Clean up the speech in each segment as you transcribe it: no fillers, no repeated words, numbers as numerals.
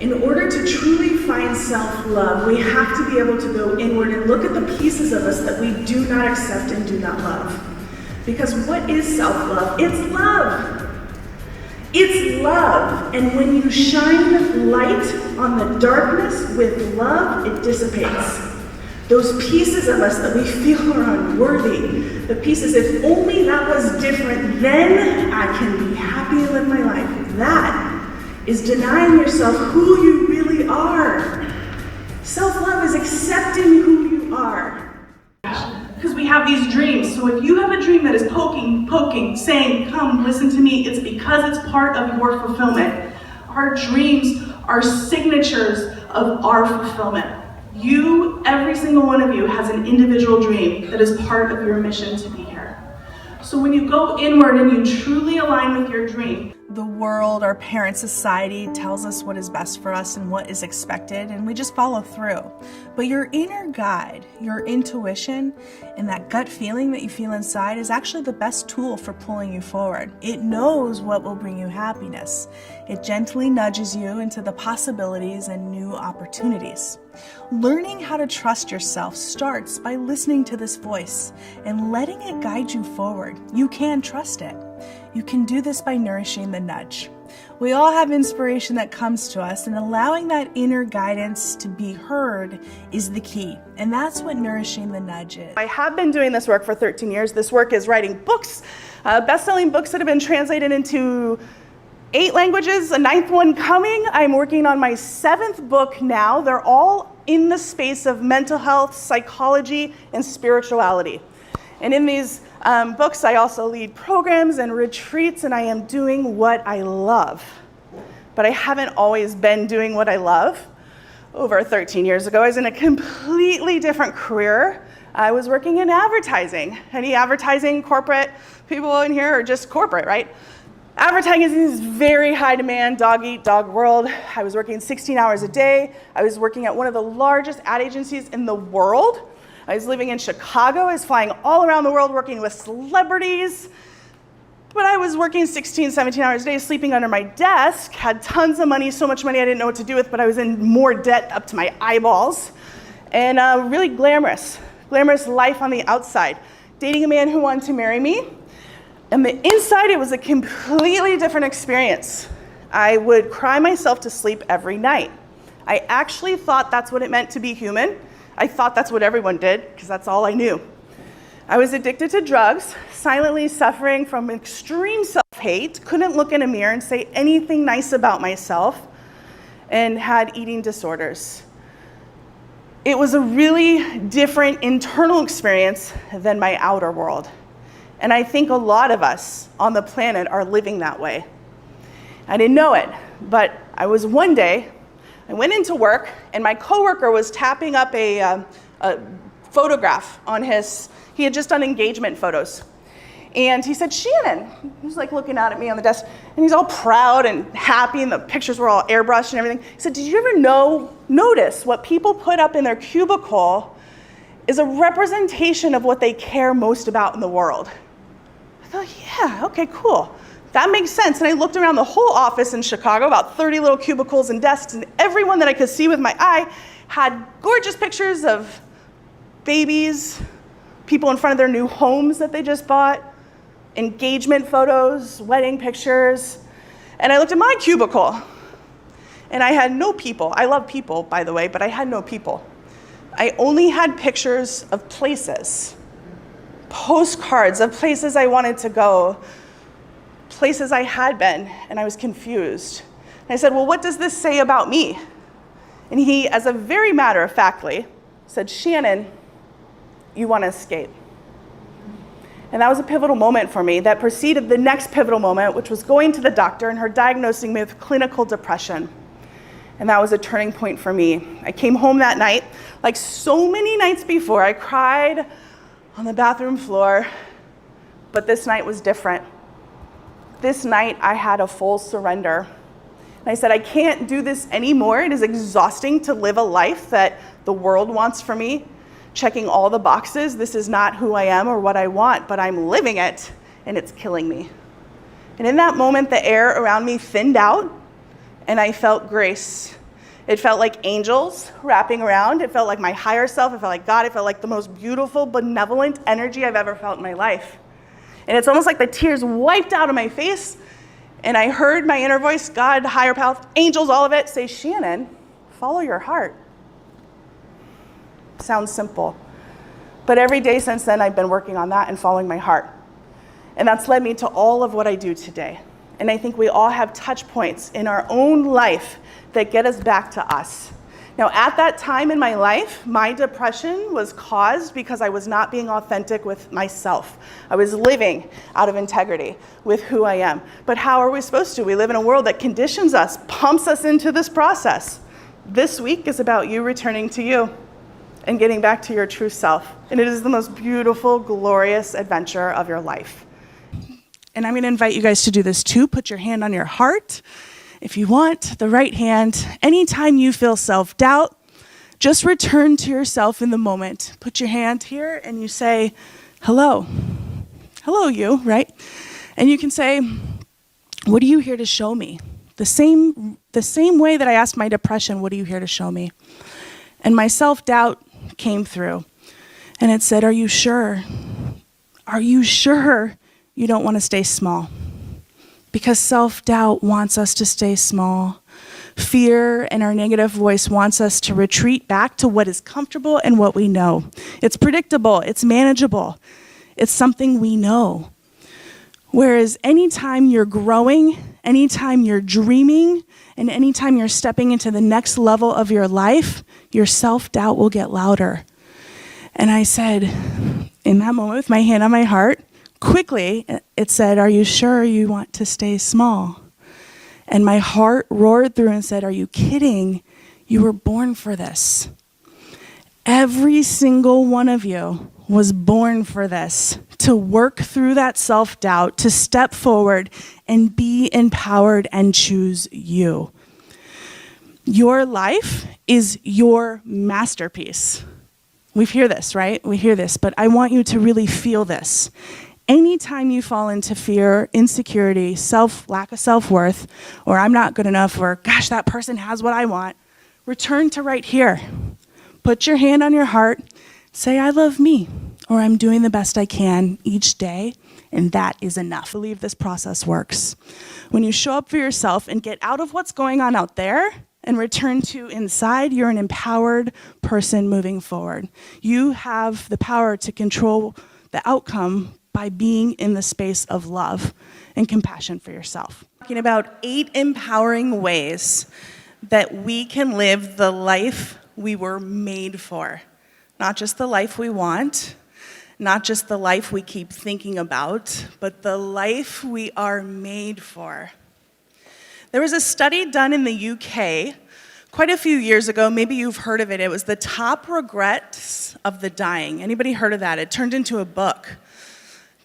In order to truly find self-love, we have to be able to go inward and look at the pieces of us that we do not accept and do not love. Because what is self-love? It's love. It's love. And when you shine light on the darkness with love, it dissipates. Those pieces of us that we feel are unworthy, the pieces, if only that was different, then I can be happy and live my life. That is denying yourself who you really are. Self-love is accepting who you are. Because we have these dreams. So if you have a dream that is poking, saying, come, listen to me, it's because it's part of your fulfillment. Our dreams are signatures of our fulfillment. You, every single one of you, has an individual dream that is part of your mission to be here. So when you go inward and you truly align with your dream, the world, our parents, society tells us what is best for us and what is expected, and we just follow through. But your inner guide, your intuition, and that gut feeling that you feel inside is actually the best tool for pulling you forward. It knows what will bring you happiness. It gently nudges you into the possibilities and new opportunities. Learning how to trust yourself starts by listening to this voice and letting it guide you forward. You can trust it. You can do this by nourishing the nudge. We all have inspiration that comes to us, and allowing that inner guidance to be heard is the key. And that's what nourishing the nudge is. I have been doing this work for 13 years. This work is writing books, best-selling books that have been translated into 8 languages, a 9th one coming. I'm working on my 7th book now. They're all in the space of mental health, psychology, and spirituality. And in these books, I also lead programs and retreats, and I am doing what I love. But I haven't always been doing what I love. Over 13 years ago, I was in a completely different career. I was working in advertising. Any advertising corporate people in here are just corporate, right? Advertising is very high demand, dog eat dog world. I was working 16 hours a day. I was working at one of the largest ad agencies in the world. I was living in Chicago. I was flying all around the world working with celebrities. But I was working 16, 17 hours a day, sleeping under my desk, had tons of money, so much money I didn't know what to do with, but I was in more debt up to my eyeballs. And really glamorous life on the outside. Dating a man who wanted to marry me. And the inside, it was a completely different experience. I would cry myself to sleep every night. I actually thought that's what it meant to be human. I thought that's what everyone did, because that's all I knew. I was addicted to drugs, silently suffering from extreme self-hate, couldn't look in a mirror and say anything nice about myself, and had eating disorders. It was a really different internal experience than my outer world. And I think a lot of us on the planet are living that way. I didn't know it, but I was one day, I went into work, and my coworker was tapping up a photograph on he had just done engagement photos. And he said, Shannon, he was like looking out at me on the desk, and he's all proud and happy, and the pictures were all airbrushed and everything. He said, did you ever notice what people put up in their cubicle is a representation of what they care most about in the world? I thought, yeah, okay, cool. That makes sense. And I looked around the whole office in Chicago, about 30 little cubicles and desks, and everyone that I could see with my eye had gorgeous pictures of babies, people in front of their new homes that they just bought, engagement photos, wedding pictures. And I looked at my cubicle, and I had no people. I love people, by the way, but I had no people. I only had pictures of places, postcards of places I wanted to go, places I had been, and I was confused. And I said, well, what does this say about me? And he, as a very matter-of-factly, said, Shannon, you want to escape. And that was a pivotal moment for me that preceded the next pivotal moment, which was going to the doctor and her diagnosing me with clinical depression. And that was a turning point for me. I came home that night, like so many nights before, I cried on the bathroom floor, but this night was different. This night, I had a full surrender. And I said, I can't do this anymore. It is exhausting to live a life that the world wants for me, checking all the boxes. This is not who I am or what I want, but I'm living it, and it's killing me. And in that moment, the air around me thinned out, and I felt grace. It felt like angels wrapping around. It felt like my higher self. It felt like God. It felt like the most beautiful, benevolent energy I've ever felt in my life. And it's almost like the tears wiped out of my face. And I heard my inner voice, God, higher power, angels, all of it, say, Shannon, follow your heart. Sounds simple. But every day since then, I've been working on that and following my heart. And that's led me to all of what I do today. And I think we all have touch points in our own life that get us back to us. Now, at that time in my life, my depression was caused because I was not being authentic with myself. I was living out of integrity with who I am. But how are we supposed to? We live in a world that conditions us, pumps us into this process. This week is about you returning to you and getting back to your true self. And it is the most beautiful, glorious adventure of your life. And I'm going to invite you guys to do this too. Put your hand on your heart. If you want, the right hand. Anytime you feel self-doubt, just return to yourself in the moment. Put your hand here and you say, hello. Hello, you, right? And you can say, what are you here to show me? The same way that I asked my depression, what are you here to show me? And my self-doubt came through. And it said, are you sure? Are you sure you don't want to stay small? Because self-doubt wants us to stay small. Fear and our negative voice wants us to retreat back to what is comfortable and what we know. It's predictable, it's manageable, it's something we know. Whereas anytime you're growing, anytime you're dreaming, and anytime you're stepping into the next level of your life, your self-doubt will get louder. And I said, in that moment with my hand on my heart, quickly, it said, are you sure you want to stay small? And my heart roared through and said, are you kidding? You were born for this. Every single one of you was born for this, to work through that self-doubt, to step forward and be empowered and choose you. Your life is your masterpiece. We hear this, right? We hear this, but I want you to really feel this. Anytime you fall into fear, insecurity, lack of self-worth, or I'm not good enough, or gosh, that person has what I want, return to right here. Put your hand on your heart, say, I love me, or I'm doing the best I can each day, and that is enough. I believe this process works. When you show up for yourself and get out of what's going on out there and return to inside, you're an empowered person moving forward. You have the power to control the outcome by being in the space of love and compassion for yourself. Talking about 8 empowering ways that we can live the life we were made for. Not just the life we want, not just the life we keep thinking about, but the life we are made for. There was a study done in the UK quite a few years ago. Maybe you've heard of it. It was the top regrets of the dying. Anybody heard of that? It turned into a book.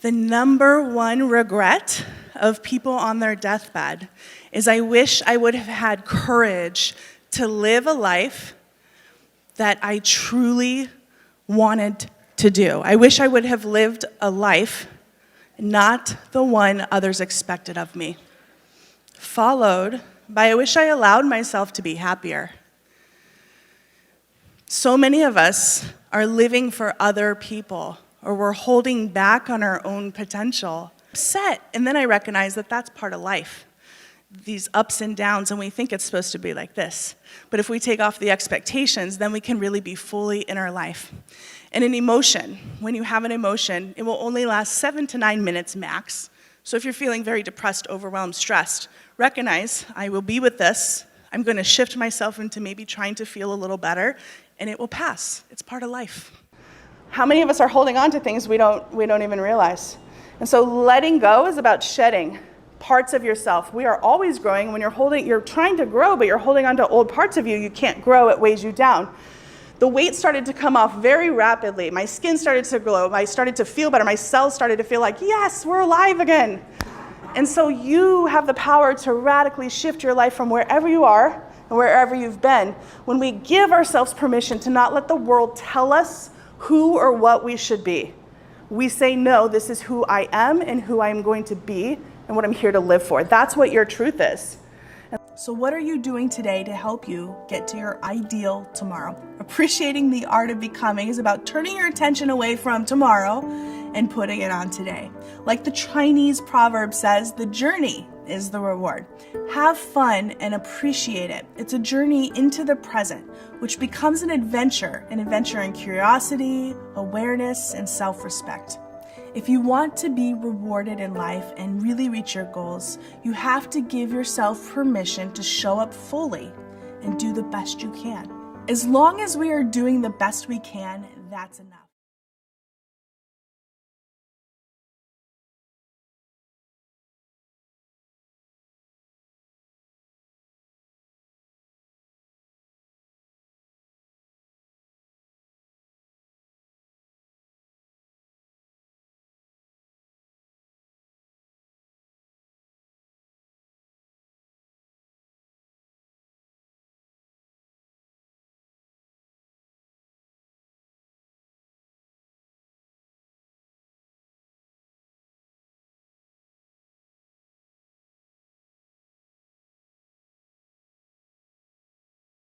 The number one regret of people on their deathbed is, I wish I would have had courage to live a life that I truly wanted to do. I wish I would have lived a life, not the one others expected of me. Followed by, I wish I allowed myself to be happier. So many of us are living for other people, or we're holding back on our own potential. Upset, and then I recognize that that's part of life. These ups and downs, and we think it's supposed to be like this. But if we take off the expectations, then we can really be fully in our life. And an emotion, when you have an emotion, it will only last 7 to 9 minutes max. So if you're feeling very depressed, overwhelmed, stressed, recognize, I will be with this. I'm going to shift myself into maybe trying to feel a little better, and it will pass. It's part of life. How many of us are holding on to things we don't even realize? And so letting go is about shedding parts of yourself. We are always growing. When you're trying to grow, but you're holding on to old parts of you, you can't grow, it weighs you down. The weight started to come off very rapidly. My skin started to glow. I started to feel better. My cells started to feel like, yes, we're alive again. And so you have the power to radically shift your life from wherever you are and wherever you've been. When we give ourselves permission to not let the world tell us who or what we should be. We say, no, this is who I am and who I am going to be and what I'm here to live for. That's what your truth is. So what are you doing today to help you get to your ideal tomorrow? Appreciating the art of becoming is about turning your attention away from tomorrow and putting it on today. Like the Chinese proverb says, the journey is the reward. Have fun and appreciate it. It's a journey into the present, which becomes an adventure in curiosity, awareness, and self-respect. If you want to be rewarded in life and really reach your goals, you have to give yourself permission to show up fully and do the best you can. As long as we are doing the best we can, that's enough.